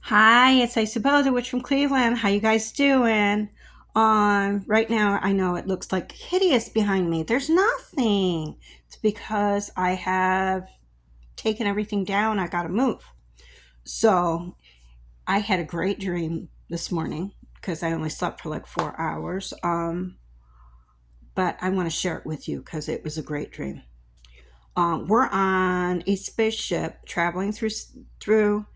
Hi, it's Isabella, the witch from Cleveland. How you guys doing? Right now I know it looks like hideous behind me. There's nothing. It's because I have taken everything down. I gotta move. So I had a great dream this morning because I only slept for like 4 hours. But I want to share it with you because it was a great dream. We're on a spaceship traveling through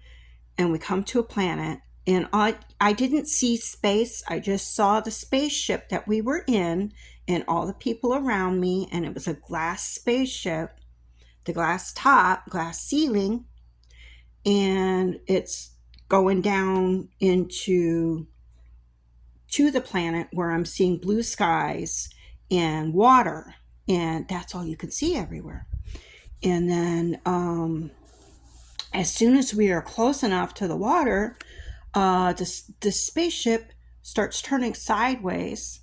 and we come to a planet, and I didn't see space. I just saw the spaceship that we were in and all the people around me, and it was a glass spaceship, the glass top, glass ceiling, and it's going down into to the planet where I'm seeing blue skies and water, and that's all you can see everywhere. And then as soon as we are close enough to the water, the spaceship starts turning sideways,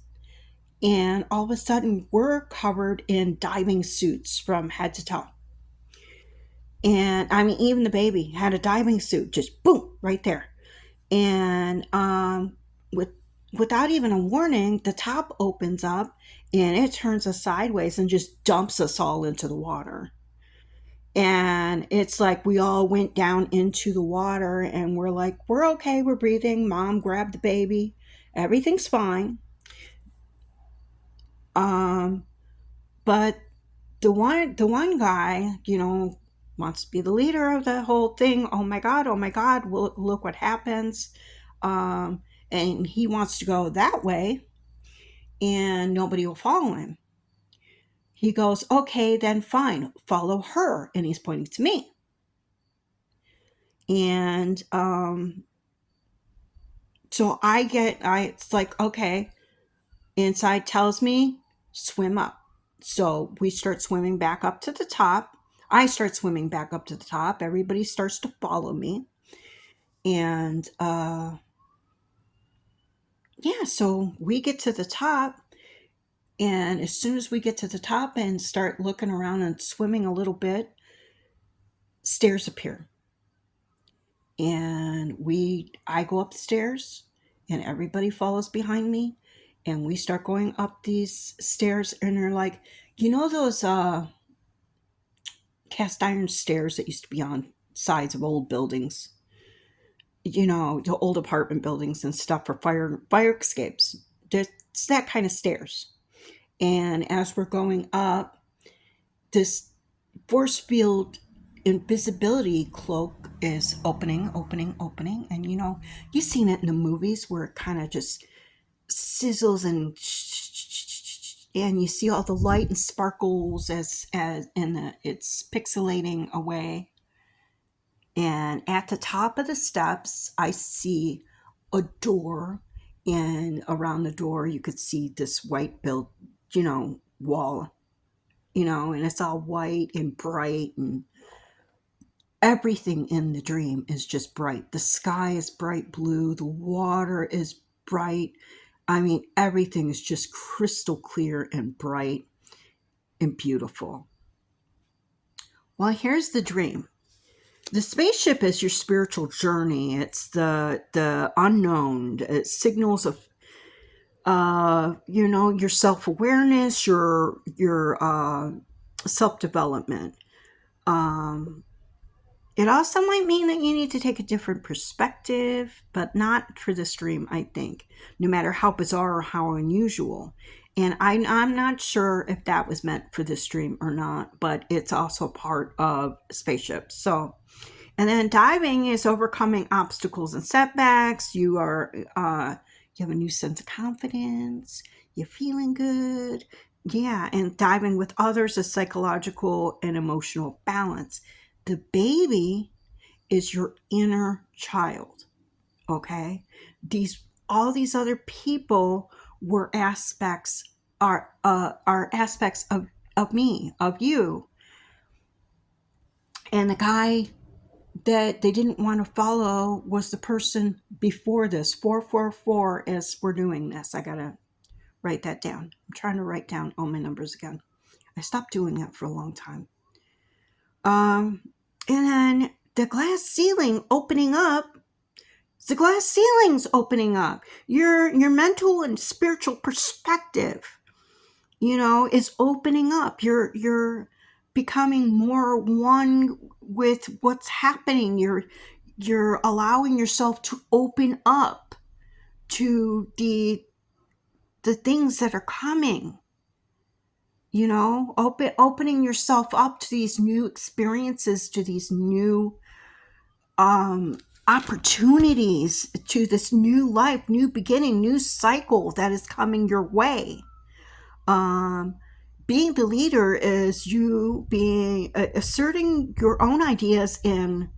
and all of a sudden we're covered in diving suits from head to toe. And I mean, even the baby had a diving suit, just boom, right there. And with without even a warning, the top opens up and it turns us sideways and just dumps us all into the water. And it's like we all went down into the water and we're like, we're okay, we're breathing. Mom grabbed the baby, everything's fine. Um, but the one guy, wants to be the leader of the whole thing. Oh my God, well, look what happens. Um, and he wants to go that way, and nobody will follow him. He goes, okay, then fine, follow her, and he's pointing to me. And so it's like, okay, inside tells me swim up. So we start swimming back up to the top. I start swimming back up to the top. Everybody starts to follow me. And yeah, so we get to the top. And as soon as we get to the top and start looking around and swimming a little bit, stairs appear. And I go up the stairs and everybody follows behind me, and we start going up these stairs, and they're like, those cast iron stairs that used to be on sides of old buildings, the old apartment buildings and stuff for fire escapes. It's that kind of stairs. And as we're going up, this force field invisibility cloak is opening, and you've seen it in the movies where it kind of just sizzles and you see all the light and sparkles as and it's pixelating away. And at the top of the steps, I see a door, and around the door, you could see this white built, wall, and it's all white and bright, and everything in the dream is just bright. The sky is bright blue, the water is bright. I mean, everything is just crystal clear and bright and beautiful. Well, here's the dream. The spaceship is your spiritual journey. It's the unknown. It signals of your self-awareness, your self-development. Um it also might mean that you need to take a different perspective, but not for this dream, I think, no matter how bizarre or how unusual. And I'm not sure if that was meant for this dream or not, but it's also part of spaceships. So, and then diving is overcoming obstacles and setbacks. You have a new sense of confidence. You're feeling good. Yeah, and diving with others is psychological and emotional balance. The baby is your inner child. Okay, these all these other people were aspects are aspects of me, of you. And the guy that they didn't want to follow was the person before this. 444. As we're doing this, I gotta write that down. I'm trying to write down all my numbers again. I stopped doing that for a long time. Um, and then the glass ceiling opening up, The glass ceiling's opening up. Your mental and spiritual perspective, is opening up. You're becoming more one with what's happening. You're allowing yourself to open up to the things that are coming. Opening yourself up to these new experiences, to these new opportunities, to this new life, new beginning, new cycle that is coming your way. Being the leader is you being asserting your own ideas and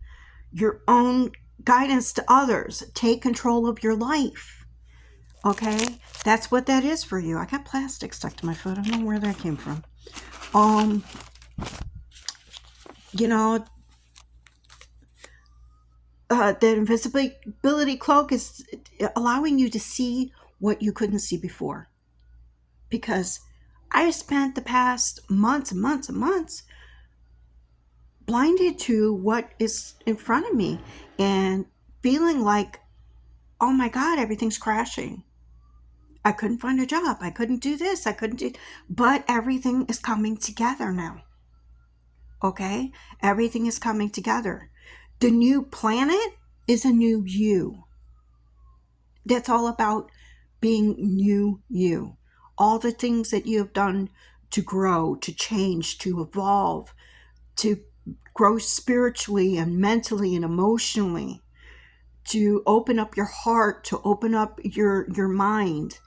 your own guidance to others. Take control of your life. Okay, that's what that is for you. I got plastic stuck to my foot. I don't know where that came from. You know, the invisibility cloak is allowing you to see what you couldn't see before. Because I spent the past months and months and months blinded to what is in front of me and feeling like, oh my God, everything's crashing. I couldn't find a job. I couldn't do this. But everything is coming together now. Okay? Everything is coming together. The new planet is a new you. That's all about being new you. All the things that you have done to grow, to change, to evolve, to grow spiritually and mentally and emotionally, to open up your heart, to open up your mind,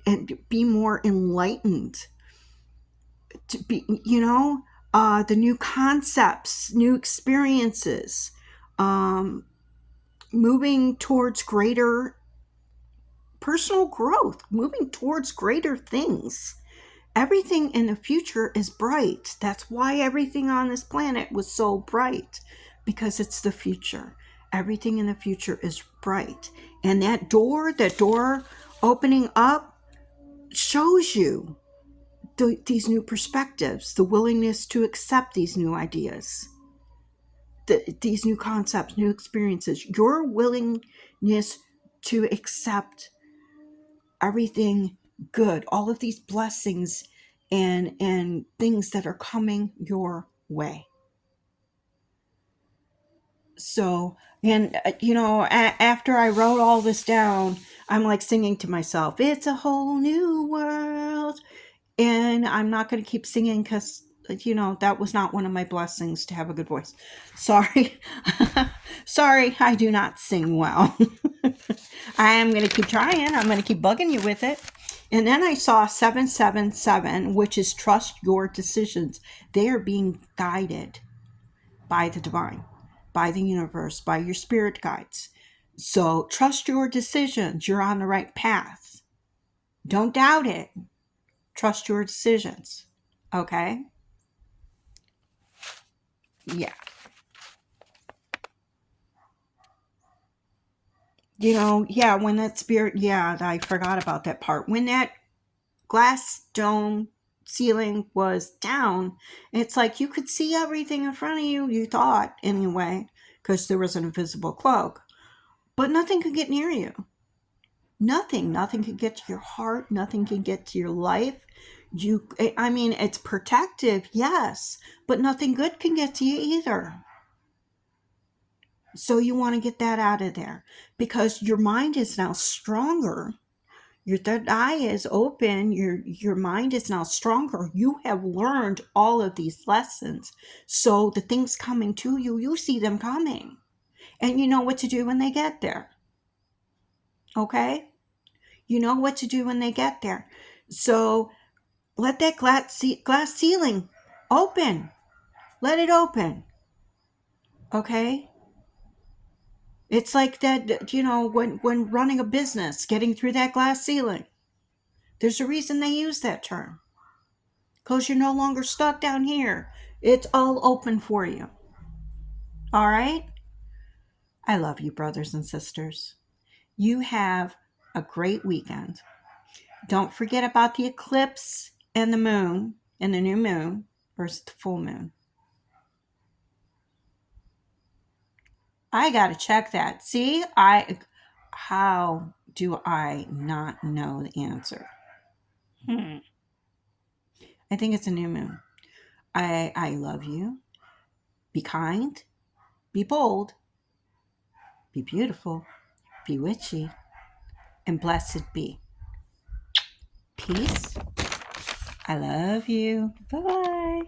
and be more enlightened, to be, the new concepts, new experiences, moving towards greater personal growth, moving towards greater things. Everything in the future is bright. That's why everything on this planet was so bright, because it's the future. Everything in the future is bright. And that door opening up shows you these new perspectives, the willingness to accept these new ideas, these new concepts, new experiences, your willingness to accept everything good, all of these blessings and things that are coming your way. So, and after I wrote all this down, I'm like singing to myself, it's a whole new world. And I'm not going to keep singing because that was not one of my blessings to have a good voice. Sorry. Sorry, I do not sing well. I am going to keep trying. I'm going to keep bugging you with it. And then I saw 777, which is trust your decisions. They are being guided by the divine, by the universe, by your spirit guides. So trust your decisions. You're on the right path. Don't doubt it. Trust your decisions. Okay? Yeah. When that spirit, I forgot about that part. When that glass dome ceiling was down, it's like you could see everything in front of you, you thought, anyway, because there was an invisible cloak. But nothing could get near you. Nothing can get to your heart. Nothing can get to your life. It's protective, yes, but nothing good can get to you either. So you want to get that out of there because your mind is now stronger. Your third eye is open. Your mind is now stronger. You have learned all of these lessons. So the things coming to you, you see them coming. And you know what to do when they get there. Okay? You know what to do when they get there. So let that glass ceiling open. Let it open. Okay? It's like that, when running a business, getting through that glass ceiling. There's a reason they use that term. Because you're no longer stuck down here. It's all open for you. All right? I love you, brothers and sisters. You have a great weekend. Don't forget about the eclipse and the moon and the new moon versus the full moon. I gotta check that. See, how do I not know the answer? I think it's a new moon. I love you. Be kind. Be bold. Be beautiful. Be witchy. And blessed be. Peace. I love you. Bye bye.